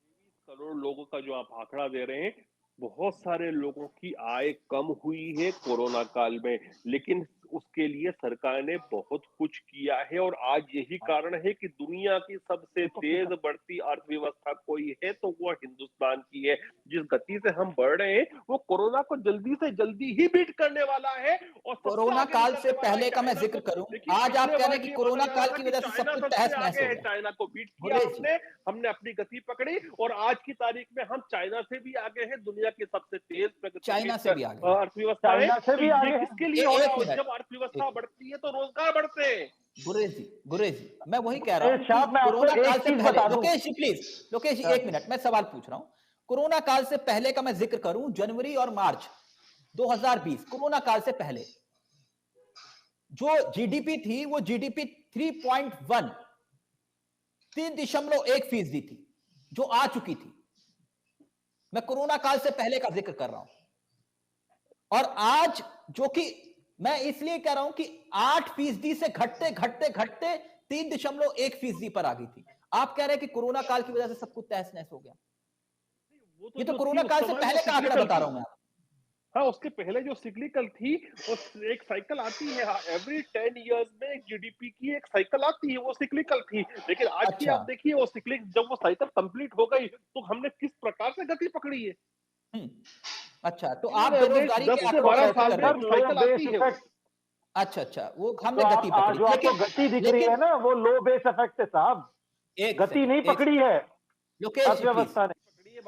23 करोड़ लोगों का जो आप आंकड़ा दे रहे हैं, बहुत सारे लोगों की आय कम हुई है कोरोना काल में, लेकिन उसके लिए सरकार ने बहुत कुछ किया है। और आज यही कारण है कि दुनिया की सबसे तेज बढ़ती अर्थव्यवस्था कोई है तो वो हिंदुस्तान की है। जिस गति से हम बढ़ रहे हैं वो कोरोना को जल्दी से जल्दी ही बीट करने वाला है। और कोरोना काल से पहले का मैं जिक्र करूं, आज आप कह रहे हैं कि कोरोना काल की वजह से सब कुछ तहस नहस हो गया। चाइना को बीट किया हमने अपनी गति पकड़ी, और आज की तारीख में हम चाइना से भी आगे हैं। दुनिया की सबसे तेज चाइना से भी आगे अर्थव्यवस्था है। किसके लिए हो रहा है? जब अर्थव्यवस्था बढ़ती है तो रोजगार बढ़ते हैं। गुरेश जी, मैं वही कह रहा हूं कि कोरोना काल से पहले, लोकेश जी प्लीज, लोकेश जी 1 मिनट, मैं सवाल पूछ रहा हूं। कोरोना काल से पहले का मैं जिक्र करूं, जनवरी और मार्च 2020, कोरोना काल से पहले जो जीडीपी थी वो जीडीपी 3.1 3.1% थी, जो आ चुकी थी। मैं कोरोना काल से पहले का जिक्र कर रहा हूं। और आज जो कि मैं इसलिए कह रहा हूं कि 8% से घटते घटते घटते 3.1% पर आ गई थी। आप कह रहे हैं कि कोरोना काल की वजह से सब कुछ तहस नहस हो गया। ये तो कोरोना काल से पहले का आंकड़ा बता रहा हूं मैं। हाँ, उसके पहले जो सिक्लिकल थी, वो एक साइकिल आती है। हाँ, एवरी 10 इयर्स में एक जीडीपी की एक साइकिल आती है, वो सिक्लिकल थी। लेकिन आज की आप देखिए, वो जब वो साइकिल कंप्लीट हो गई तो हमने किस प्रकार से गति पकड़ी है। अच्छा, तो आप बेरोजगारी के 10 से 12 साल में साइकिल आती है। अच्छा, वो हमने गति पकड़ी। जो आपको गति दिख रही है ना, वो लो बेस इफेक्ट है साहब, गति नहीं पकड़ी है अर्थव्यवस्था ने।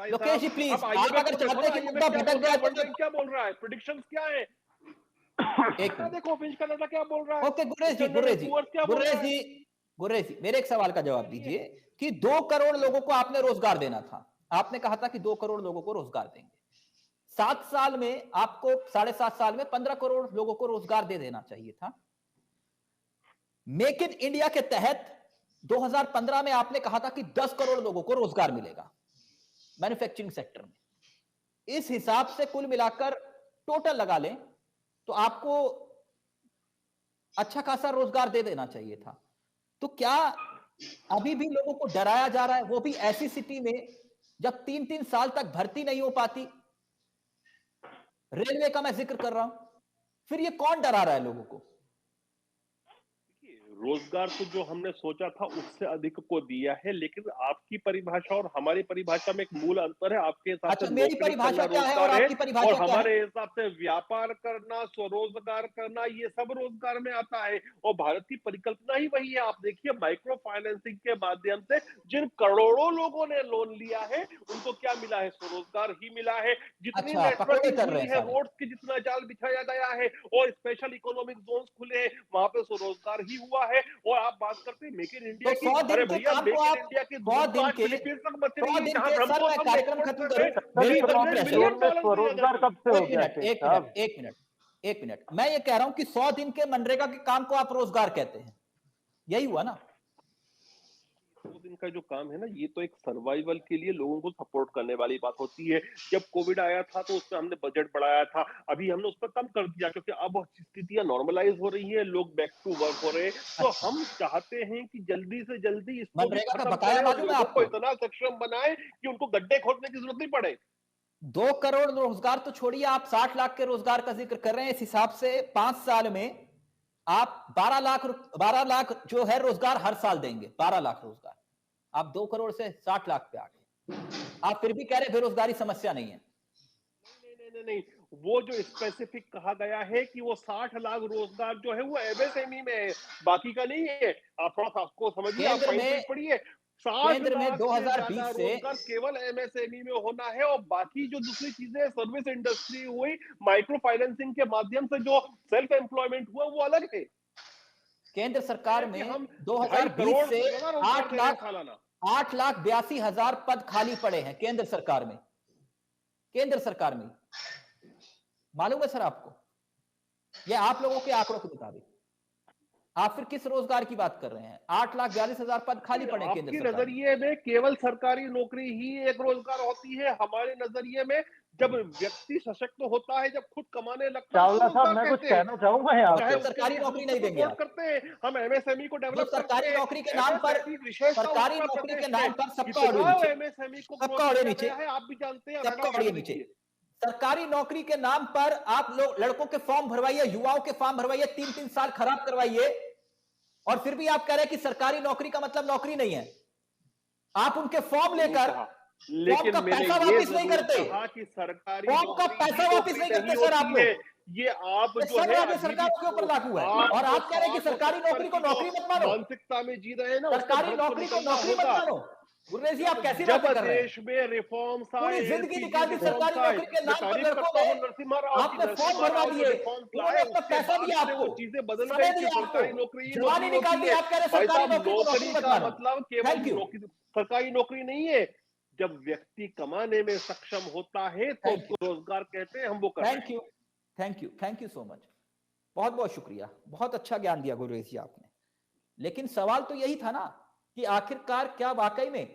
लोकेश जी प्लीज, आप अगर चाहते हैं कि मुद्दा भटक जाए तो क्या बोल रहा है, प्रेडिक्शंस क्या है? एक देखो फिंच कनाडा क्या बोल रहा है। ओके गुरेश जी, मेरे एक सवाल का जवाब दीजिए कि 2 करोड़ लोगों को आपने रोजगार देना था। आपने कहा था कि 2 करोड़ लोगों को रोजगार देंगे। 7 साल में आपको 7.5 साल में 15 करोड़ लोगों को रोजगार दे देना चाहिए था। मेक इन इंडिया के तहत 2015 में आपने कहा था कि 10 करोड़ लोगों को रोजगार मिलेगा मैन्युफैक्चरिंग सेक्टर में। इस हिसाब से कुल मिलाकर टोटल लगा लें तो आपको अच्छा खासा रोजगार दे देना चाहिए था। तो क्या अभी भी लोगों को डराया जा रहा है, वो भी ऐसी स्थिति में जब 3-3 साल तक भर्ती नहीं हो पाती? रेलवे का मैं जिक्र कर रहा हूं, फिर ये कौन डरा रहा है लोगों को? रोजगार तो जो हमने सोचा था उससे अधिक को दिया है, लेकिन आपकी परिभाषा और हमारी परिभाषा में एक मूल अंतर है। आपके हिसाब से मेरी परिभाषा क्या है और आपकी परिभाषा और क्या है? हमारे हिसाब से व्यापार करना, स्वरोजगार करना, ये सब रोजगार में आता है। और भारत की परिकल्पना ही वही है। आप देखिए, माइक्रो फाइनेंसिंग के माध्यम से जिन करोड़ों लोगों ने लोन लिया है उनको क्या मिला है? स्वरोजगार ही मिला है। जितनी नेटवर्किंग हुई है, रोड के जितना जाल बिछाया गया है और स्पेशल इकोनॉमिक जोन खुले हैं, वहां पे स्वरोजगार ही हुआ है। और आप बात करते हैं मेक इन इंडिया की, अरे भैया मेक इन इंडिया के 100 दिन के सर मैं कार्यक्रम खत्म करूं, स्वरोजगार कब से हो गया? एक मिनट, मैं ये कह रहा हूं कि 100 दिन के मनरेगा के काम को आप रोजगार कहते हैं, यही हुआ ना? 2 दिन का जो काम है ना, ये तो एक सर्वाइवल के लिए लोगों को सपोर्ट करने वाली बात होती है। जब कोविड आया था तो उसमें हमने बजट बढ़ाया था, अभी हमने उस पर कम कर दिया क्योंकि अब स्थितियां नॉर्मलाइज हो रही है, लोग बैक टू वर्क हो रहे हैं। तो हम चाहते हैं कि जल्दी से जल्दी इसको भी मनरेगा का खत्म बकाया करें और मालूम है लोगों को आपको? इतना सक्षम बनाए कि उनको गड्ढे खोदने की जरूरत नहीं पड़े। 2 करोड़ रोजगार तो छोड़िए, आप 60 लाख के रोजगार का जिक्र कर रहे हैं। इस हिसाब से 5 साल में आप 12 लाख जो है रोजगार हर साल देंगे। 12 लाख रोजगार, आप 2 करोड़ से 60 लाख पे आ गए। आप फिर भी कह रहे बेरोजगारी समस्या नहीं है। नहीं, वो जो स्पेसिफिक कहा गया है कि वो 60 लाख रोजगार जो है वो एमएसएमई में है, बाकी का नहीं है। आप थोड़ा सा आपको समझिए, आप पढ़िए। 60 लाख 2020 से रोजगार केवल एमएसएमई में होना है और बाकी जो दूसरी चीजें सर्विस इंडस्ट्री हुई, माइक्रो फाइनेंसिंग के माध्यम से जो सेल्फ एम्प्लॉयमेंट हुआ वो अलग है। केंद्र सरकार में हम 2020 से 8 लाख 82,000 पद खाली पड़े हैं केंद्र सरकार में। केंद्र सरकार में मालूम है सर आपको? ये आप लोगों के आंकड़ों के मुताबिक। आप फिर किस रोजगार की बात कर रहे हैं? 8,42,000 पद खाली पड़े केंद्र सरकार। नजरिए में केवल सरकारी नौकरी ही एक रोजगार होती है। हमारे नजरिए में जब व्यक्ति सशक्त होता है, जब खुद कमाने लगता है, चावला साहब मैं कुछ कहना चाहूंगा यहाँ पे। सरकारी नौकरी नहीं देंगे करते हैं हम, एमएसएमई को डेवलप करते हैं। सरकारी नौकरी के नाम पर, सरकारी नौकरी के नाम पर सबका एमएसएमई को सबका ऑडियो नीचे है, आप भी जानते हैं। सबका ऑडियो नीचे। सरकारी नौकरी के नाम पर आप लोग लड़कों के फॉर्म भरवाइए, युवाओं के फॉर्म भरवाइए, 3-3 साल खराब करवाइए, और फिर भी आप कह रहे हैं कि सरकारी नौकरी का मतलब नौकरी नहीं है। आप उनके फॉर्म लेकर लेकिन का पैसा वापस नहीं करते, कि सरकारी फॉर्म का पैसा वापस नहीं करते सर आप लोग। ये आप जो है राज्य सरकारों के ऊपर लागू है, और आप कह रहे हैं कि सरकारी नौकरी को नौकरी मत मानो, मानसिकता में जी रहे हैं ना। सरकारी नौकरी को नौकरी मत मानो। गुरनेश जी, आप कैसी बातें कर रहे हैं? देश में रिफॉर्म्स पूरी जिंदगी निकाल दी सरकारी नौकरी के नाम पर लड़कों ने। आपने फॉर्म भरवा दिए, उन्होंने अपना पैसा दिया आपको, चीजें बदल समय गई, दिया सरकारी आपको, नौकरी जवानी निकाल दी। आप कह रहे हैं सरकारी नौकरी को नौकरी मत मानो। मतलब केवल सरकारी नौकरी नहीं है। जब व्यक्ति कमाने में सक्षम होता है तो रोजगार कहते हैं, हम वो करते हैं। Thank you so much. बहुत बहुत शुक्रिया, बहुत अच्छा ज्ञान दिया गुरुवेश जी आपने। लेकिन सवाल तो यही था ना कि आखिरकार क्या वाकई में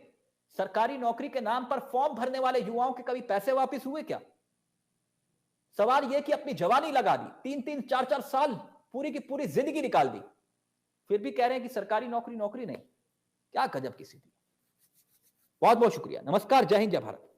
सरकारी नौकरी के नाम पर फॉर्म भरने वाले युवाओं के कभी पैसे वापस हुए क्या? सवाल यह कि अपनी जवानी लगा दी, 3-3, 4-4 साल, पूरी की पूरी जिंदगी निकाल दी, फिर भी कह रहे हैं कि सरकारी नौकरी नौकरी नहीं। क्या गजब की स्थिति। बहुत बहुत शुक्रिया। नमस्कार, जय हिंद, जय भारत।